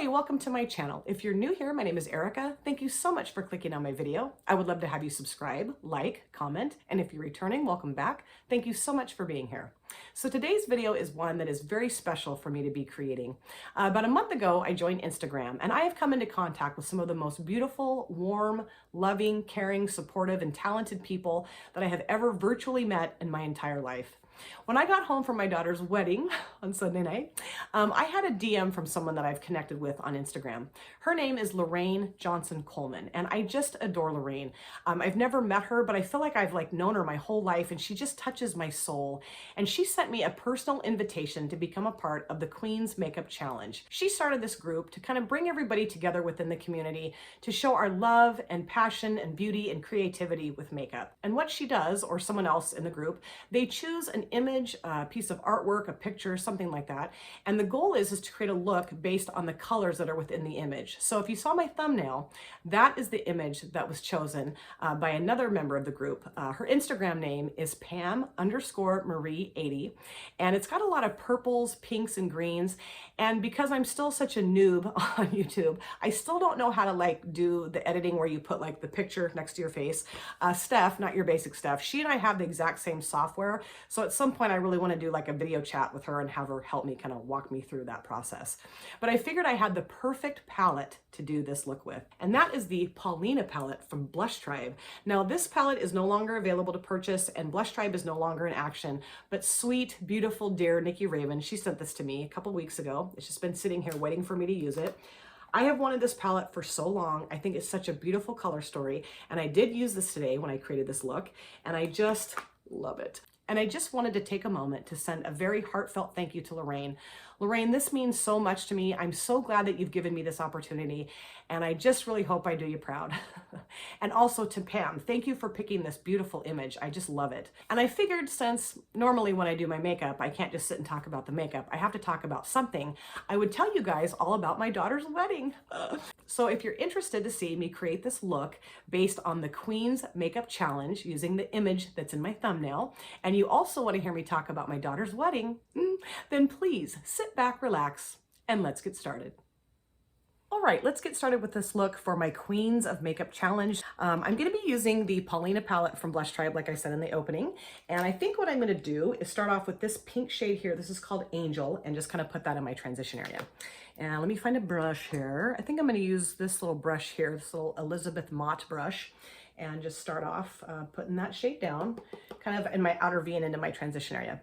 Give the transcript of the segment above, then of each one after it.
Hi, welcome to my channel. If you're new here, my name is Erica. Thank you so much for clicking on my video. I would love to have you subscribe, like, comment, and if you're returning, welcome back. Thank you so much for being here. So today's video is one that is very special for me to be creating. About a month ago, I joined Instagram, and I have come into contact with some of the most beautiful, warm, loving, caring, supportive, and talented people that I have ever virtually met in my entire life. When I got home from my daughter's wedding on Sunday night, I had a DM from someone that I've connected with on Instagram. Her name is Lorraine Johnson Coleman, and I just adore Lorraine. I've never met her, but I feel like I've known her my whole life, and she just touches my soul. And she sent me a personal invitation to become a part of the Queen's Makeup Challenge. She started this group to kind of bring everybody together within the community to show our love and passion and beauty and creativity with makeup. And what she does, or someone else in the group, they choose an image, a piece of artwork, a picture, something like that. And the goal is to create a look based on the colors that are within the image. So if you saw my thumbnail, that is the image that was chosen by another member of the group. Her Instagram name is Pam_Marie80. And it's got a lot of purples, pinks, and greens. And because I'm still such a noob on YouTube, I still don't know how to do the editing where you put the picture next to your face. Steph, not your basic Steph, she and I have the exact same software. So at some point I really want to do a video chat with her and have her help me kind of walk me through that process. But I figured I had the perfect palette to do this look with. And that is the Paulina palette from Blush Tribe. Now this palette is no longer available to purchase and Blush Tribe is no longer in action, but sweet, beautiful, dear Nikki Raven, she sent this to me a couple weeks ago. It's just been sitting here waiting for me to use it. I have wanted this palette for so long. I think it's such a beautiful color story. And I did use this today when I created this look, and I just love it. And I just wanted to take a moment to send a very heartfelt thank you to Lorraine. Lorraine, this means so much to me. I'm so glad that you've given me this opportunity, and I just really hope I do you proud. And also to Pam, thank you for picking this beautiful image. I just love it. And I figured since normally when I do my makeup, I can't just sit and talk about the makeup. I have to talk about something. I would tell you guys all about my daughter's wedding. So if you're interested to see me create this look based on the Queen's Makeup Challenge using the image that's in my thumbnail, and you also want to hear me talk about my daughter's wedding, then please sit back, relax, and let's get started. All right, let's get started with this look for my Queens of Makeup Challenge. I'm going to be using the Paulina palette from Blush Tribe, like I said in the opening. And I think what I'm going to do is start off with this pink shade here. This is called Angel, and just kind of put that in my transition area. And let me find a brush here. I think I'm going to use this little brush here, this little Elizabeth Mott brush, and just start off putting that shade down, kind of in my outer V and into my transition area.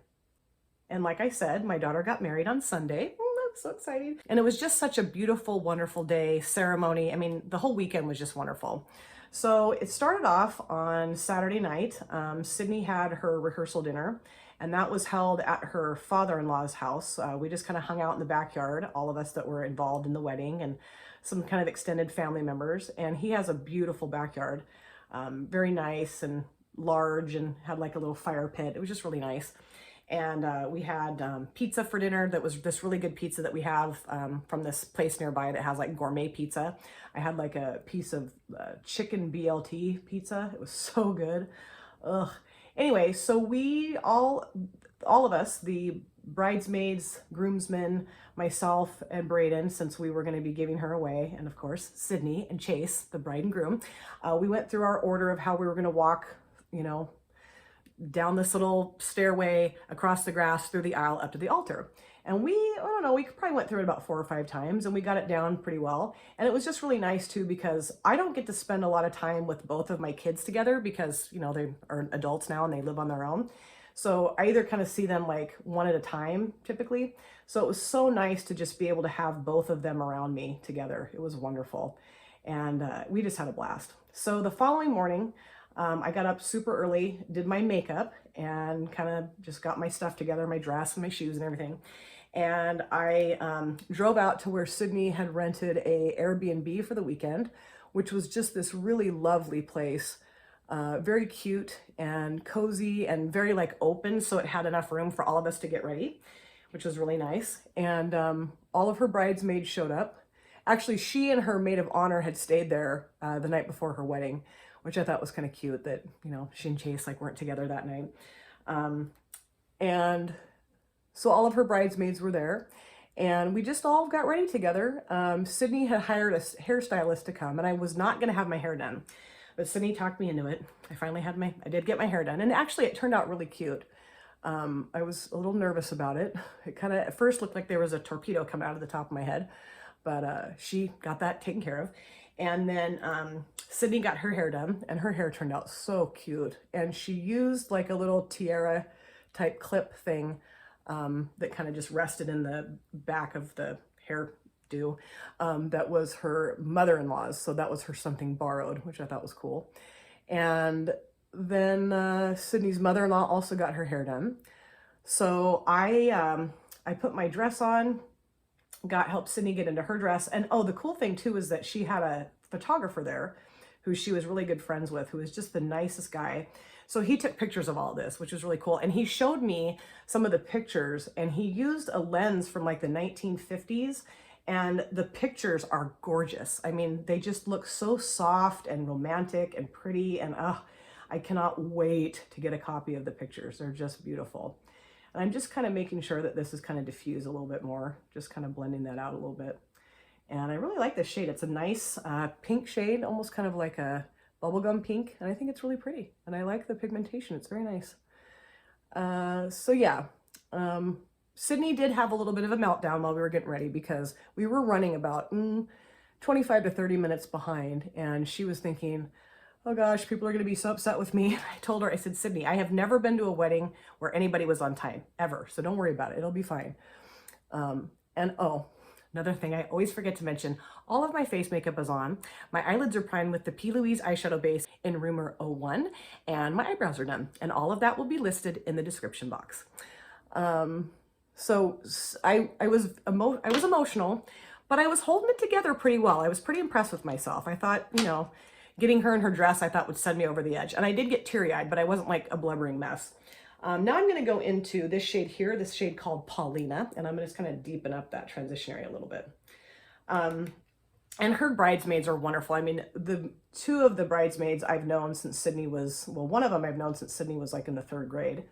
And like I said, my daughter got married on Sunday. That's so exciting. And it was just such a beautiful, wonderful day, ceremony. I mean, the whole weekend was just wonderful. So it started off on Saturday night. Sydney had her rehearsal dinner, and that was held at her father-in-law's house. We just kind of hung out in the backyard, all of us that were involved in the wedding and some kind of extended family members. And he has a beautiful backyard, very nice and large, and had a little fire pit. It was just really nice. And we had pizza for dinner. That was this really good pizza that we have from this place nearby that has gourmet pizza. I had a piece of chicken BLT pizza. It was so good. Ugh. Anyway, so we all of us, the bridesmaids, groomsmen, myself, and Braden, since we were going to be giving her away, and of course Sydney and Chase, the bride and groom, we went through our order of how we were going to walk, down this little stairway, across the grass, through the aisle, up to the altar. And we probably went through it about 4 or 5 times, and we got it down pretty well. And it was just really nice too, because I don't get to spend a lot of time with both of my kids together because, they are adults now and they live on their own. So I either kind of see them one at a time typically. So it was so nice to just be able to have both of them around me together. It was wonderful. And we just had a blast. So the following morning, I got up super early, did my makeup, and kind of just got my stuff together, my dress and my shoes and everything. And I drove out to where Sydney had rented a Airbnb for the weekend, which was just this really lovely place. Very cute and cozy and very open, so it had enough room for all of us to get ready, which was really nice. And all of her bridesmaids showed up. Actually, she and her maid of honor had stayed there the night before her wedding, which I thought was kind of cute that, she and Chase weren't together that night. And so all of her bridesmaids were there. And we just all got ready together. Sydney had hired a hairstylist to come, and I was not going to have my hair done, but Sydney talked me into it. I did get my hair done, and actually it turned out really cute. I was a little nervous about it. It kind of at first looked like there was a torpedo coming out of the top of my head, but she got that taken care of. And then Sydney got her hair done, and her hair turned out so cute. And she used like a little tiara type clip thing that kind of just rested in the back of the hairdo. That was her mother-in-law's, so that was her something borrowed, which I thought was cool. And then Sydney's mother-in-law also got her hair done. So I put my dress on, helped Sydney get into her dress. And oh, the cool thing too is that she had a photographer there who she was really good friends with, who was just the nicest guy. So he took pictures of all this, which was really cool. And he showed me some of the pictures, and he used a lens from like the 1950s. And the pictures are gorgeous. I mean, they just look so soft and romantic and pretty. And I cannot wait to get a copy of the pictures. They're just beautiful. And I'm just kind of making sure that this is kind of diffused a little bit more, just kind of blending that out a little bit. And I really like this shade. It's a nice pink shade, almost kind of like a bubblegum pink. And I think it's really pretty. And I like the pigmentation. It's very nice. So yeah, Sydney did have a little bit of a meltdown while we were getting ready because we were running about 25 to 30 minutes behind. And she was thinking, oh gosh, people are going to be so upset with me. I told her, I said, Sydney, I have never been to a wedding where anybody was on time, ever. So don't worry about it. It'll be fine. And oh, another thing I always forget to mention, all of my face makeup is on. My eyelids are primed with the Louise Eye Shadow Base in Rumour 01, and my eyebrows are done. And all of that will be listed in the description box. So I was emotional, but I was holding it together pretty well. I was pretty impressed with myself. I thought, you know, getting her in her dress, I thought would send me over the edge. And I did get teary-eyed, but I wasn't like a blubbering mess. Now I'm going to go into this shade here, this shade called Paulina, and I'm going to just kind of deepen up that transition area a little bit. And her bridesmaids are wonderful. I mean, the two of the bridesmaids I've known since Sydney was, well, one of them I've known since Sydney was like in the 3rd grade.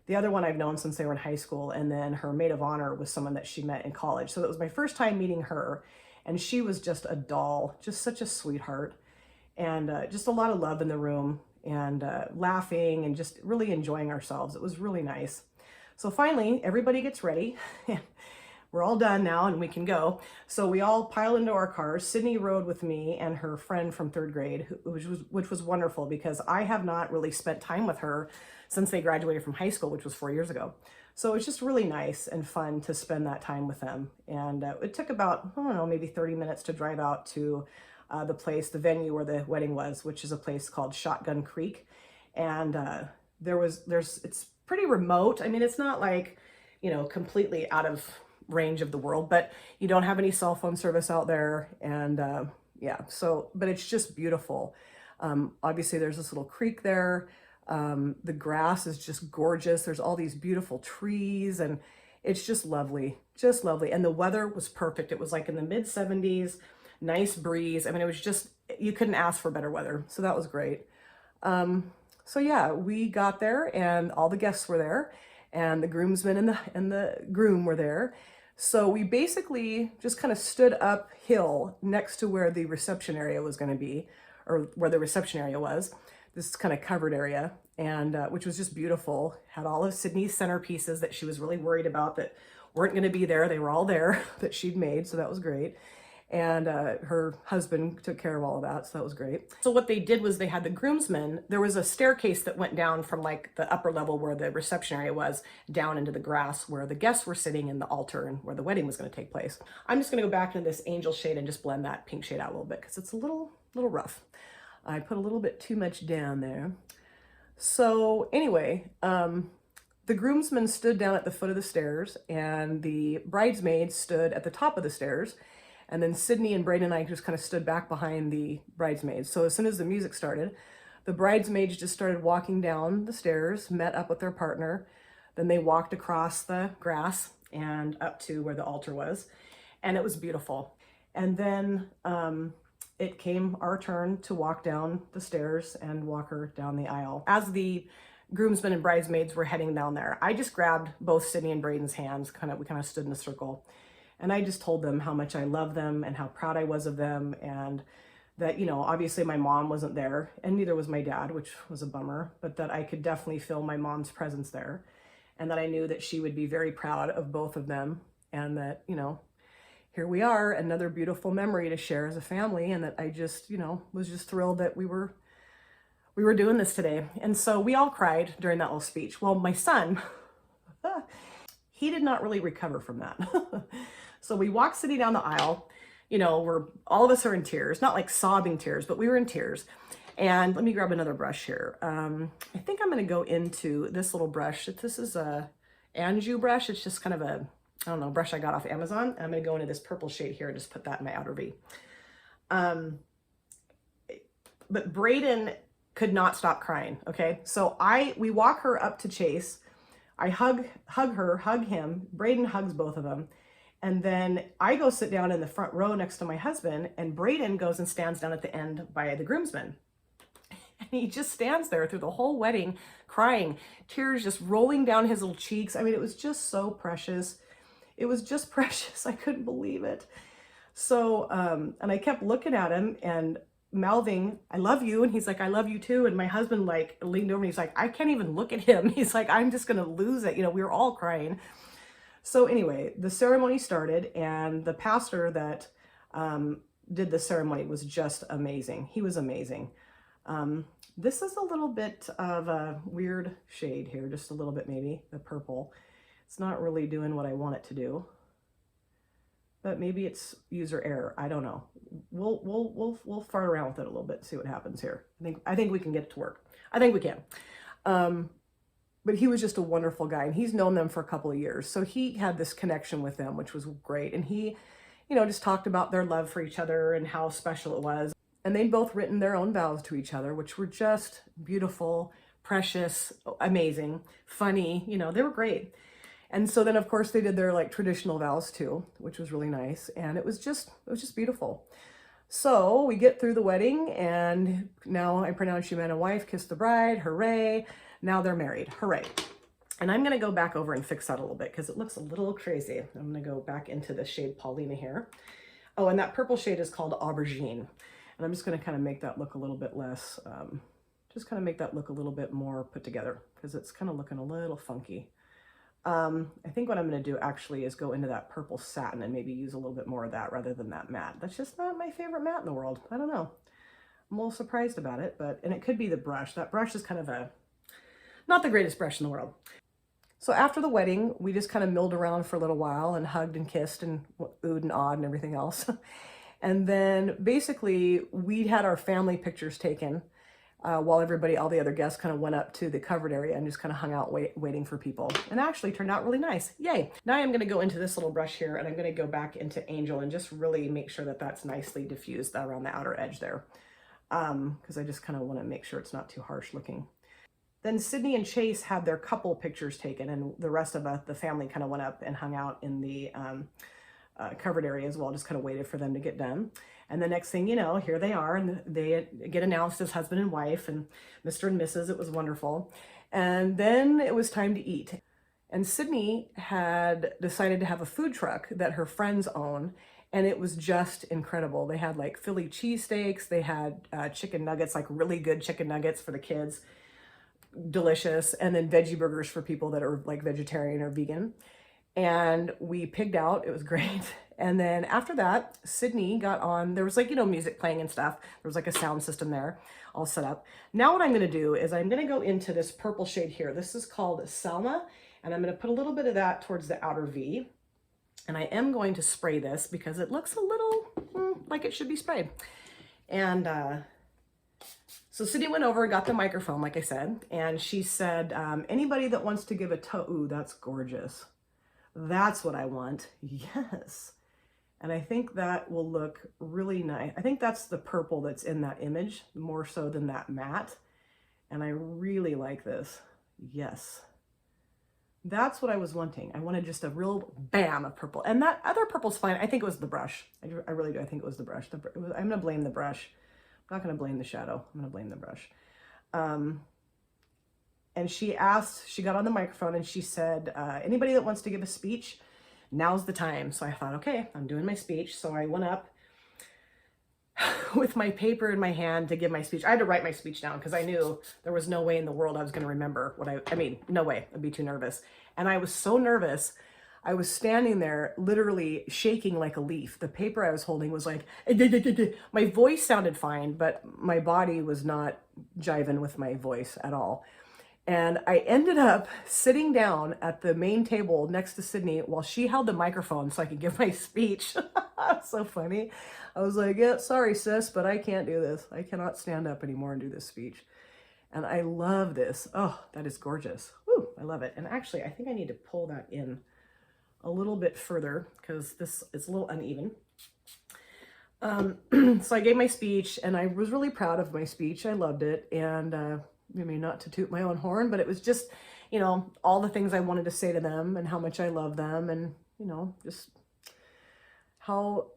The other one I've known since they were in high school. And then her maid of honor was someone that she met in college. So that was my first time meeting her. And she was just a doll, just such a sweetheart. And just a lot of love in the room, and laughing and just really enjoying ourselves. It was really nice. So finally, everybody gets ready. We're all done now and we can go. So we all pile into our cars. Sydney rode with me and her friend from 3rd grade, which was wonderful because I have not really spent time with her since they graduated from high school, which was 4 years ago. So it's just really nice and fun to spend that time with them. And it took about, I don't know, maybe 30 minutes to drive out to the venue where the wedding was, which is a place called Shotgun Creek. And it's pretty remote. I mean, it's not like, you know, completely out of range of the world, but you don't have any cell phone service out there. And yeah, so, but it's just beautiful. Obviously there's this little creek there. The grass is just gorgeous. There's all these beautiful trees and it's just lovely, just lovely. And the weather was perfect. It was like in the mid 70s. Nice breeze. I mean, it was just, you couldn't ask for better weather. So that was great. So yeah, we got there and all the guests were there and the groomsmen and the groom were there. So we basically just kind of stood uphill next to where the reception area was going to be, or where the reception area was, this kind of covered area, and which was just beautiful. Had all of Sydney's centerpieces that she was really worried about that weren't going to be there. They were all there that she'd made. So that was great. And her husband took care of all of that, so that was great. So what they did was they had the groomsmen, there was a staircase that went down from like the upper level where the reception area was down into the grass where the guests were sitting in the altar and where the wedding was going to take place. I'm just going to go back into this angel shade and just blend that pink shade out a little bit because it's a little rough. I put a little bit too much down there. So anyway, the groomsmen stood down at the foot of the stairs and the bridesmaids stood at the top of the stairs. And then Sydney and Braden and I just kind of stood back behind the bridesmaids. So as soon as the music started, the bridesmaids just started walking down the stairs, met up with their partner. Then they walked across the grass and up to where the altar was. And it was beautiful. And then it came our turn to walk down the stairs and walk her down the aisle. As the groomsmen and bridesmaids were heading down there, I just grabbed both Sydney and Braden's hands. We kind of stood in a circle. And I just told them how much I love them and how proud I was of them, and that, you know, obviously my mom wasn't there and neither was my dad, which was a bummer, but that I could definitely feel my mom's presence there, and that I knew that she would be very proud of both of them, and that, you know, here we are, another beautiful memory to share as a family, and that I just, you know, was just thrilled that we were doing this today. And so we all cried during that little speech. Well, my son, he did not really recover from that. So we walked sitting down the aisle, you know, all of us are in tears, not like sobbing tears, but we were in tears. And let me grab another brush here. I think I'm going to go into this little brush. This is a Anjou brush. It's just kind of a, I don't know, brush I got off Amazon. I'm going to go into this purple shade here and just put that in my outer V. But Braden could not stop crying. Okay. So we walk her up to Chase. I hug him. Braden hugs both of them. And then I go sit down in the front row next to my husband, and Braden goes and stands down at the end by the groomsmen. And he just stands there through the whole wedding crying, tears just rolling down his little cheeks. I mean, it was just so precious. It was just precious. I couldn't believe it. So, and I kept looking at him and mouthing, I love you. And he's like, I love you too. And my husband like leaned over and he's like, I can't even look at him. He's like, I'm just going to lose it. You know, we were all crying. So anyway, the ceremony started, and the pastor that did the ceremony was just amazing. He was amazing. This is a little bit of a weird shade here, just a little bit maybe, the purple. It's not really doing what I want it to do, but maybe it's user error. I don't know. We'll fart around with it a little bit and see what happens here. I think we can get it to work. I think we can. But he was just a wonderful guy, and he's known them for a couple of years. So he had this connection with them, which was great. And he, you know, just talked about their love for each other and how special it was. And they'd both written their own vows to each other, which were just beautiful, precious, amazing, funny, you know, they were great. And so then of course they did their like traditional vows too, which was really nice. And it was just beautiful. So we get through the wedding, and now I pronounce you man and wife, kiss the bride, hooray. Now they're married, hooray. And I'm gonna go back over and fix that a little bit because it looks a little crazy. I'm gonna go back into the shade Paulina here. Oh, and that purple shade is called Aubergine. And I'm just gonna kind of make that look a little bit less, just kind of make that look a little bit more put together because it's kind of looking a little funky. I think what I'm gonna do actually is go into that purple satin and maybe use a little bit more of that rather than that matte. That's just not my favorite matte in the world. I don't know. I'm a little surprised about it, and it could be the brush. That brush is kind of not the greatest brush in the world. So after the wedding, we just kind of milled around for a little while and hugged and kissed and oohed and awed and everything else. And then basically we had our family pictures taken while all the other guests kind of went up to the covered area and just kind of hung out waiting for people. And actually turned out really nice. Yay. Now I'm going to go into this little brush here, and I'm going to go back into Angel and just really make sure that that's nicely diffused around the outer edge there. Because I just kind of want to make sure it's not too harsh looking. Then Sydney and Chase had their couple pictures taken, and the rest of the family kind of went up and hung out in the covered area as well, just kind of waited for them to get done. And the next thing you know, here they are, and they get announced as husband and wife and Mr. and Mrs. It was wonderful. And then it was time to eat. And Sydney had decided to have a food truck that her friends own, and it was just incredible. They had like Philly cheesesteaks, they had chicken nuggets, like really good chicken nuggets for the kids. Delicious. And then veggie burgers for people that are like vegetarian or vegan. And we pigged out. It was great. And then after that, Sydney got on. There was like, you know, music playing and stuff. There was like a sound system there all set up. Now what I'm going to do is I'm going to go into this purple shade here. This is called Selma. And I'm going to put a little bit of that towards the outer V. And I am going to spray this because it looks a little like it should be sprayed. And so Sydney went over and got the microphone, like I said, and she said, anybody that wants to give a ooh, that's gorgeous. That's what I want. Yes. And I think that will look really nice. I think that's the purple that's in that image more so than that matte. And I really like this. Yes. That's what I was wanting. I wanted just a real bam of purple. And that other purple's fine. I think it was the brush. I really do. I think it was the brush. I'm going to blame the brush. I'm not going to blame the shadow. I'm going to blame the brush. And she got on the microphone and she said, anybody that wants to give a speech, now's the time. So I thought, okay, I'm doing my speech. So I went up with my paper in my hand to give my speech. I had to write my speech down because I knew there was no way in the world I was going to remember what I mean, no way. I'd be too nervous. And I was so nervous. I was standing there literally shaking like a leaf. The paper I was holding was like, my voice sounded fine, but my body was not jiving with my voice at all. And I ended up sitting down at the main table next to Sydney while she held the microphone so I could give my speech. So funny. I was like, yeah, sorry, sis, but I can't do this. I cannot stand up anymore and do this speech. And I love this. Oh, that is gorgeous. Woo, I love it. And actually, I think I need to pull that in a little bit further because this is a little uneven. So I gave my speech and I was really proud of my speech. I loved it. And I mean, not to toot my own horn, but it was just, you know, all the things I wanted to say to them and how much I love them and, you know, just how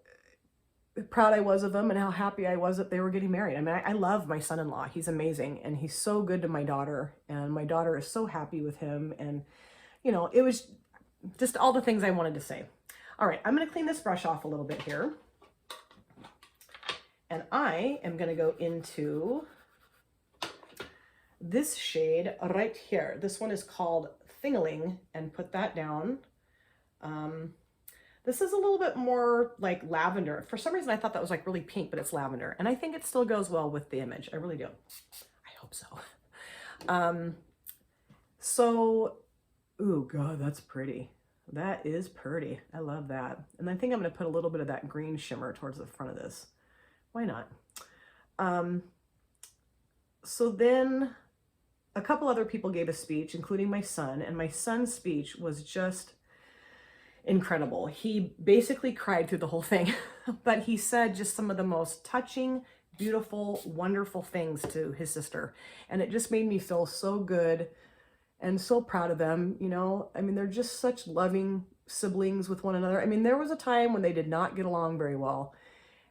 proud I was of them and how happy I was that they were getting married. I mean, I love my son-in-law. He's amazing and he's so good to my daughter and my daughter is so happy with him. And, you know, it was just all the things I wanted to say. All right, I'm going to clean this brush off a little bit here. And I am going to go into this shade right here. This one is called Thingling and put that down. This is a little bit more like lavender. For some reason, I thought that was like really pink, but it's lavender. And I think it still goes well with the image. I really do. I hope so. Oh God, that's pretty. That is pretty. I love that. And I think I'm going to put a little bit of that green shimmer towards the front of this. Why not? So then a couple other people gave a speech, including my son, and my son's speech was just incredible. He basically cried through the whole thing, but he said just some of the most touching, beautiful, wonderful things to his sister. And it just made me feel so good and so proud of them. You know, I mean, they're just such loving siblings with one another. I mean, there was a time when they did not get along very well.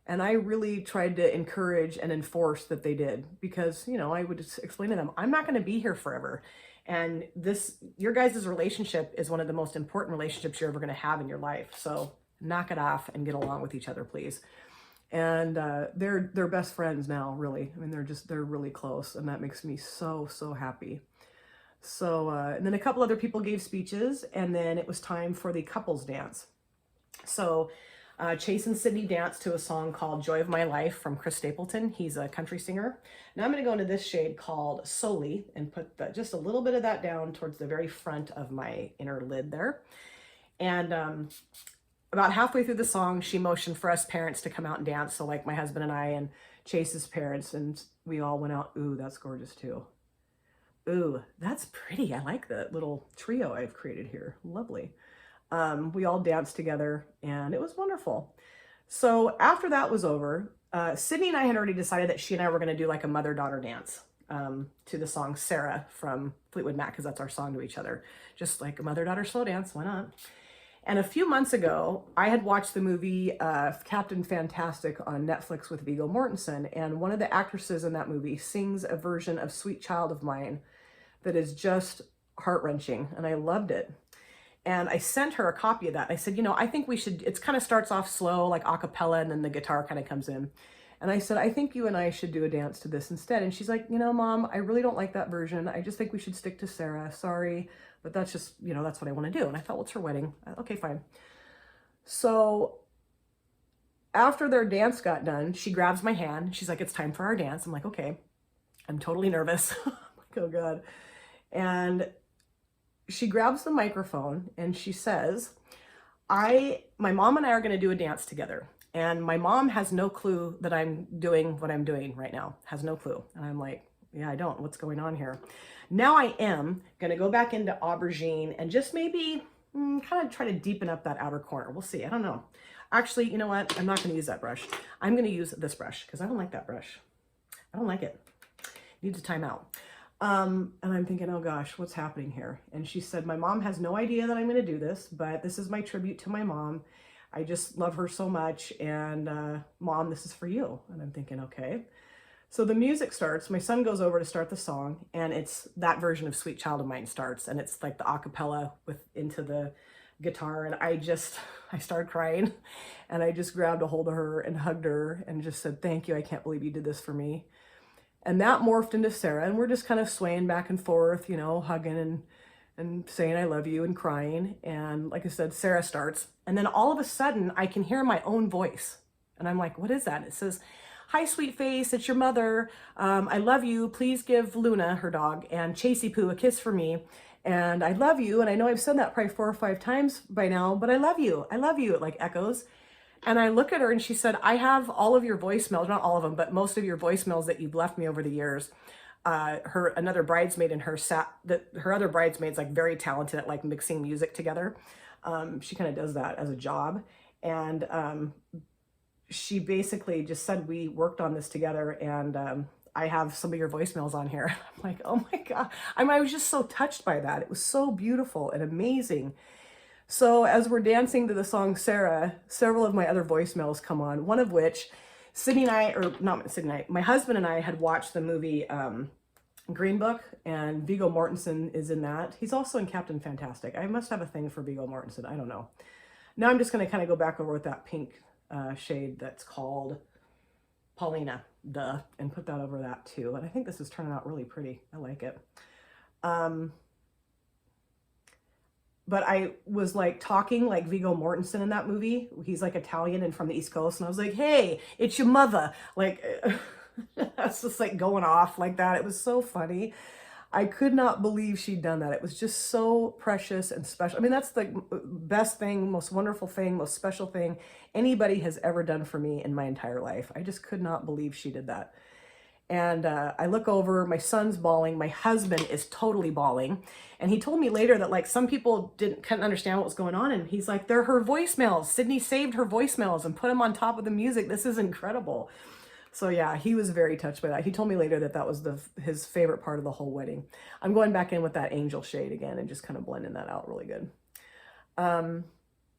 And I really tried to encourage and enforce that they did because, you know, I would just explain to them, I'm not going to be here forever. And your guys' relationship is one of the most important relationships you're ever going to have in your life. So knock it off and get along with each other, please. And they're best friends now, really. I mean, they're really close. And that makes me so, so happy. So, and then a couple other people gave speeches and then it was time for the couples dance. So Chase and Sydney danced to a song called Joy of My Life from Chris Stapleton. He's a country singer. Now I'm going to go into this shade called Solely and put just a little bit of that down towards the very front of my inner lid there. And about halfway through the song, she motioned for us parents to come out and dance. So like my husband and I and Chase's parents, and we all went out. Ooh, that's gorgeous too. Ooh, that's pretty. I like the little trio I've created here. Lovely. We all danced together and it was wonderful. So after that was over, Sydney and I had already decided that she and I were going to do like a mother-daughter dance to the song Sarah from Fleetwood Mac, because that's our song to each other. Just like a mother-daughter slow dance, why not? And a few months ago, I had watched the movie Captain Fantastic on Netflix with Viggo Mortensen, and one of the actresses in that movie sings a version of Sweet Child of Mine that is just heart-wrenching, and I loved it. And I sent her a copy of that. I said, you know, I think we should, it kind of starts off slow, like a cappella, and then the guitar kind of comes in. And I said, I think you and I should do a dance to this instead. And she's like, you know, Mom, I really don't like that version. I just think we should stick to Sarah. Sorry, but that's just, you know, that's what I want to do. And I thought, well, it's her wedding. Okay, fine. So after their dance got done, she grabs my hand. She's like, it's time for our dance. I'm like, okay. I'm totally nervous. I'm like, oh God. And she grabs the microphone and she says, my mom and I are going to do a dance together. And my mom has no clue that I'm doing what I'm doing right now. Has no clue. And I'm like, yeah, I don't. What's going on here? Now I am going to go back into aubergine and just maybe kind of try to deepen up that outer corner. We'll see. I don't know. Actually, you know what? I'm not going to use that brush. I'm going to use this brush because I don't like that brush. I don't like it. Needs a timeout. And I'm thinking, oh gosh, what's happening here? And she said, my mom has no idea that I'm going to do this, but this is my tribute to my mom. I just love her so much. And, Mom, this is for you. And I'm thinking, okay. So the music starts, my son goes over to start the song, and it's that version of Sweet Child of Mine starts. And it's like the a cappella into the guitar, and I started crying, and I just grabbed a hold of her and hugged her and just said, thank you, I can't believe you did this for me. And that morphed into Sarah, and we're just kind of swaying back and forth, you know, hugging and saying I love you and crying. And like I said, Sarah starts, and then all of a sudden I can hear my own voice, and I'm like, what is that? It says, hi, sweet face, it's your mother. I love you. Please give Luna, her dog, and Chasey Poo a kiss for me. And I love you. And I know I've said that probably 4 or 5 times by now, but I love you. I love you. It like echoes. And I look at her and she said, I have all of your voicemails, not all of them, but most of your voicemails that you've left me over the years. Another bridesmaid in her her other bridesmaid's like very talented at like mixing music together. She kind of does that as a job. And, she basically just said we worked on this together, and I have some of your voicemails on here. I'm like, oh my God. I was just so touched by that. It was so beautiful and amazing. So as we're dancing to the song Sarah, several of my other voicemails come on, one of which my husband and I had watched the movie Green Book, and Viggo Mortensen is in that. He's also in Captain Fantastic. I must have a thing for Viggo Mortensen. I don't know. Now I'm just going to kind of go back over with that pink shade that's called Paulina, and put that over that too. And I think this is turning out really pretty. I like it. But I was like talking like Viggo Mortensen in that movie. He's like Italian and from the East Coast. And I was like, hey, it's your mother. Like, I was just like going off like that. It was so funny. I could not believe she'd done that. It was just so precious and special. I mean, that's the best thing, most wonderful thing, most special thing anybody has ever done for me in my entire life. I just could not believe she did that. And I look over, my son's bawling, my husband is totally bawling. And he told me later that like some people couldn't understand what was going on. And he's like, they're her voicemails. Sydney saved her voicemails and put them on top of the music. This is incredible. So yeah, he was very touched by that. He told me later that that was his favorite part of the whole wedding. I'm going back in with that angel shade again and just kind of blending that out really good.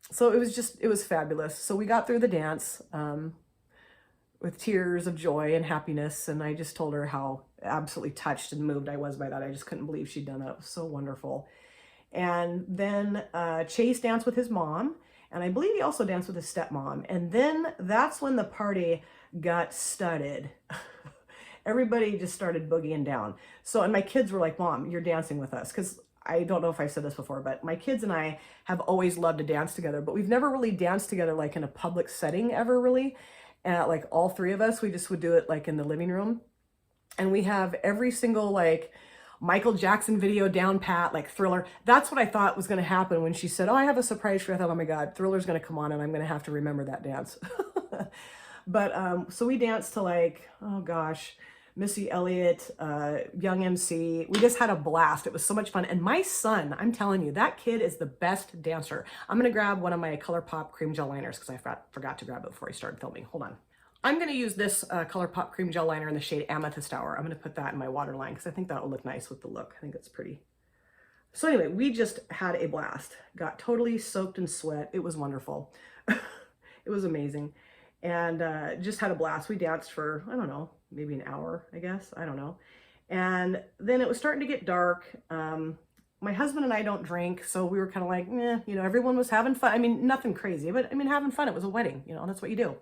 So it was fabulous. So we got through the dance with tears of joy and happiness. And I just told her how absolutely touched and moved I was by that. I just couldn't believe she'd done that. It was so wonderful. And then Chase danced with his mom. And I believe he also danced with his stepmom. And then that's when the party got studded. Everybody just started boogieing down. So, and my kids were like, Mom, you're dancing with us. Because I don't know if I've said this before, but my kids and I have always loved to dance together, but we've never really danced together like in a public setting ever really. Like all 3 of us, we just would do it like in the living room. And we have every single like Michael Jackson video down pat, like Thriller. That's what I thought was going to happen when she said, oh, I have a surprise for you. I thought, oh my God, Thriller's going to come on and I'm going to have to remember that dance. But so we danced to like, oh gosh, Missy Elliott, Young MC. We just had a blast. It was so much fun. And my son, I'm telling you, that kid is the best dancer. I'm going to grab one of my ColourPop cream gel liners because I forgot to grab it before I started filming. Hold on. I'm going to use this ColourPop cream gel liner in the shade Amethyst Hour. I'm going to put that in my waterline because I think that will look nice with the look. I think it's pretty. So anyway, we just had a blast. Got totally soaked in sweat. It was wonderful. It was amazing. And just had a blast. We danced for, I don't know, maybe an hour, I guess. I don't know. And then it was starting to get dark. My husband and I don't drink, so we were kind of like, you know, everyone was having fun. I mean, nothing crazy, but I mean, having fun. It was a wedding, you know, that's what you do.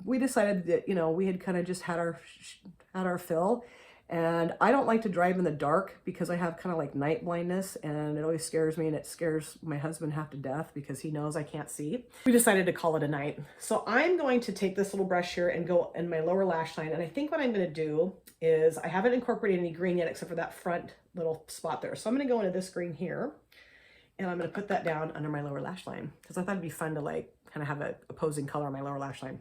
We decided that, you know, we had kind of just had our fill. And I don't like to drive in the dark because I have kind of like night blindness and it always scares me, and it scares my husband half to death because he knows I can't see. We decided to call it a night. So I'm going to take this little brush here and go in my lower lash line. And I think what I'm going to do is, I haven't incorporated any green yet except for that front little spot there. So I'm going to go into this green here and I'm going to put that down under my lower lash line because I thought it'd be fun to like kind of have an opposing color on my lower lash line.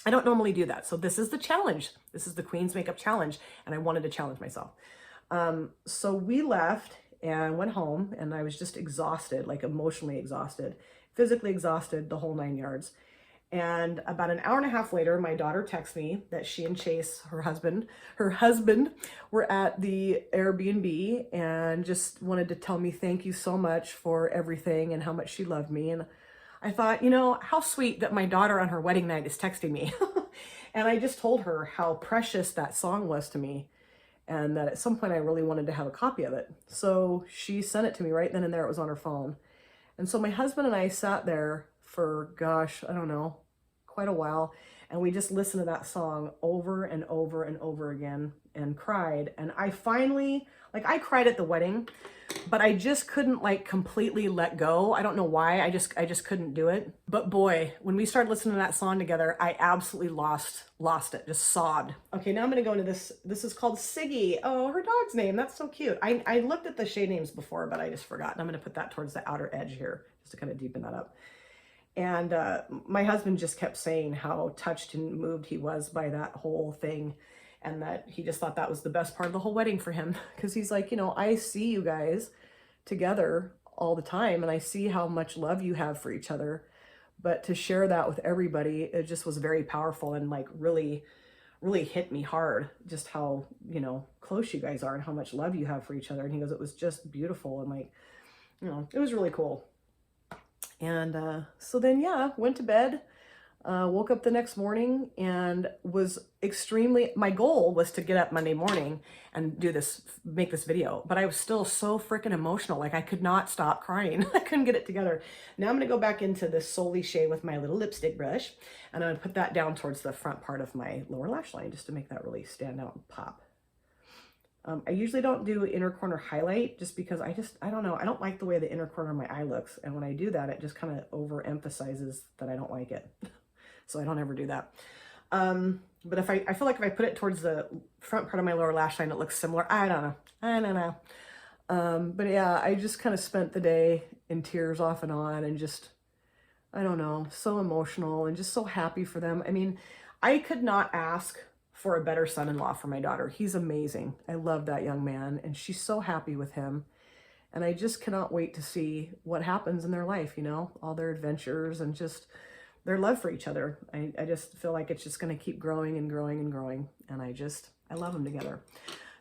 I don't normally do that. So this is the challenge. This is the Queen's Makeup Challenge. And I wanted to challenge myself. So we left and went home and I was just exhausted, like emotionally exhausted, physically exhausted, the whole 9 yards. And about an hour and a half later, my daughter texted me that she and Chase, her husband were at the Airbnb and just wanted to tell me thank you so much for everything and how much she loved me. And I thought, you know, how sweet that my daughter on her wedding night is texting me. And I just told her how precious that song was to me and that at some point I really wanted to have a copy of it. So she sent it to me right then and there. It was on her phone. And so my husband and I sat there for, gosh, I don't know, quite a while. And we just listened to that song over and over and over again and cried. And I finally, like, I cried at the wedding, but I just couldn't like completely let go. I don't know why. I just couldn't do it. But boy, when we started listening to that song together, I absolutely lost it, just sobbed. Okay, now I'm gonna go into this. This is called Siggy. Oh, her dog's name. That's so cute. I looked at the shade names before, but I just forgot. And I'm gonna put that towards the outer edge here, just to kind of deepen that up. And my husband just kept saying how touched and moved he was by that whole thing, and that he just thought that was the best part of the whole wedding for him. Because he's like, you know, I see you guys together all the time, and I see how much love you have for each other. But to share that with everybody, it just was very powerful and like really, really hit me hard, just how, you know, close you guys are and how much love you have for each other. And he goes, it was just beautiful. And like, you know, it was really cool. And so then, yeah, went to bed, woke up the next morning and was my goal was to get up Monday morning and make this video, but I was still so freaking emotional. Like I could not stop crying. I couldn't get it together. Now I'm going to go back into this Solely shade with my little lipstick brush, and I'm going to put that down towards the front part of my lower lash line just to make that really stand out and pop. I usually don't do inner corner highlight just because I don't know. I don't like the way the inner corner of my eye looks. And when I do that, it just kind of overemphasizes that I don't like it. So I don't ever do that. But I feel like if I put it towards the front part of my lower lash line, it looks similar. I don't know. But yeah, I just kind of spent the day in tears off and on and just, I don't know, so emotional and just so happy for them. I mean, I could not ask for a better son-in-law for my daughter. He's amazing. I love that young man, and she's so happy with him. And I just cannot wait to see what happens in their life, you know, all their adventures and just their love for each other. I just feel like it's just going to keep growing and growing and growing. And I love them together.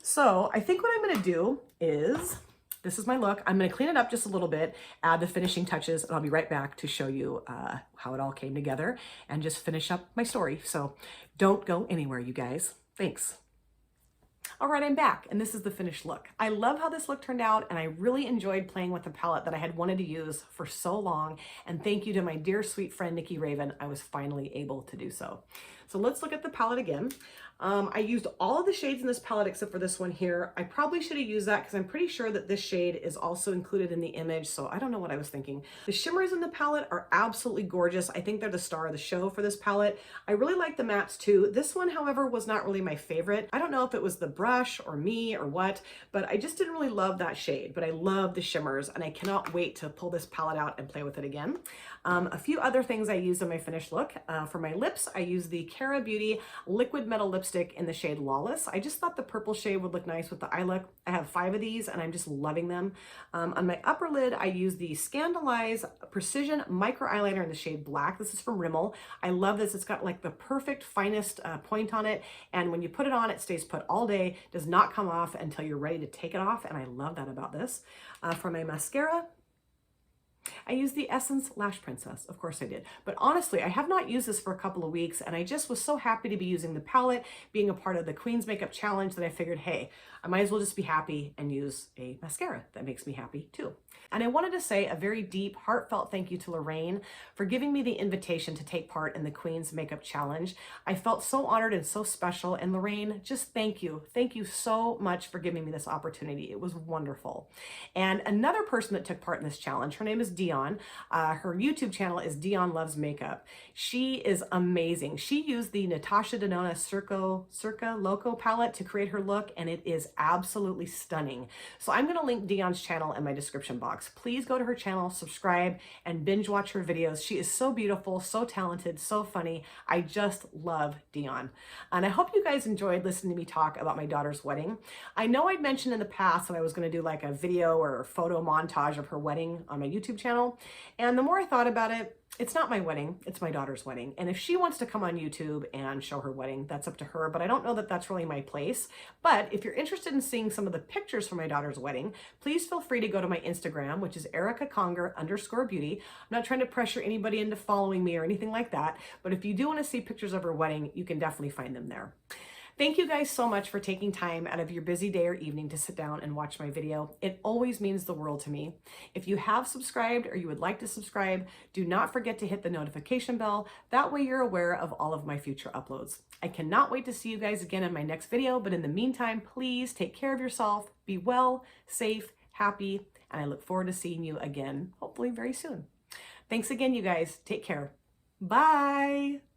So I think what I'm going to do is, this is my look. I'm going to clean it up just a little bit, add the finishing touches, and I'll be right back to show you how it all came together and just finish up my story. So don't go anywhere, you guys. Thanks. All right, I'm back, and this is the finished look. I love how this look turned out, and I really enjoyed playing with the palette that I had wanted to use for so long. And thank you to my dear sweet friend, Nikki Raven. I was finally able to do so. So let's look at the palette again. I used all of the shades in this palette except for this one here. I probably should have used that because I'm pretty sure that this shade is also included in the image, so I don't know what I was thinking. The shimmers in the palette are absolutely gorgeous. I think they're the star of the show for this palette. I really like the mattes too. This one, however, was not really my favorite. I don't know if it was the brush or me or what, but I just didn't really love that shade, but I love the shimmers, and I cannot wait to pull this palette out and play with it again. A few other things I used in my finished look. For my lips, I used the Cara Beauty Liquid Metal Lipstick in the shade Lawless. I just thought the purple shade would look nice with the eye look. I have 5 of these and I'm just loving them. On my upper lid, I used the Scandaleyes Precision Micro Eyeliner in the shade Black. This is from Rimmel. I love this. It's got like the perfect finest point on it. And when you put it on, it stays put all day, does not come off until you're ready to take it off. And I love that about this. For my mascara, I used the Essence Lash Princess. Of course I did. But honestly, I have not used this for a couple of weeks, and I just was so happy to be using the palette, being a part of the Queen's Makeup Challenge, that I figured, hey, I might as well just be happy and use a mascara that makes me happy too. And I wanted to say a very deep, heartfelt thank you to Lorraine for giving me the invitation to take part in the Queen's Makeup Challenge. I felt so honored and so special. And Lorraine, just thank you. Thank you so much for giving me this opportunity. It was wonderful. And another person that took part in this challenge, her name is Dion. Her YouTube channel is Dion Loves Makeup. She is amazing. She used the Natasha Denona Circa Loco palette to create her look, and it is absolutely stunning. So I'm going to link Dion's channel in my description box. Please go to her channel, subscribe, and binge watch her videos. She is so beautiful, so talented, so funny. I just love Dion. And I hope you guys enjoyed listening to me talk about my daughter's wedding. I know I'd mentioned in the past that I was going to do like a video or photo montage of her wedding on my YouTube channel. And the more I thought about it, it's not my wedding, it's my daughter's wedding. And if she wants to come on YouTube and show her wedding, that's up to her, but I don't know that that's really my place. But if you're interested in seeing some of the pictures from my daughter's wedding, please feel free to go to my Instagram, which is ericaconger_beauty. I'm not trying to pressure anybody into following me or anything like that, but if you do want to see pictures of her wedding, you can definitely find them there. Thank you guys so much for taking time out of your busy day or evening to sit down and watch my video. It always means the world to me. If you have subscribed or you would like to subscribe, do not forget to hit the notification bell. That way you're aware of all of my future uploads. I cannot wait to see you guys again in my next video, but in the meantime, please take care of yourself, be well, safe, happy, and I look forward to seeing you again, hopefully very soon. Thanks again, you guys. Take care. Bye.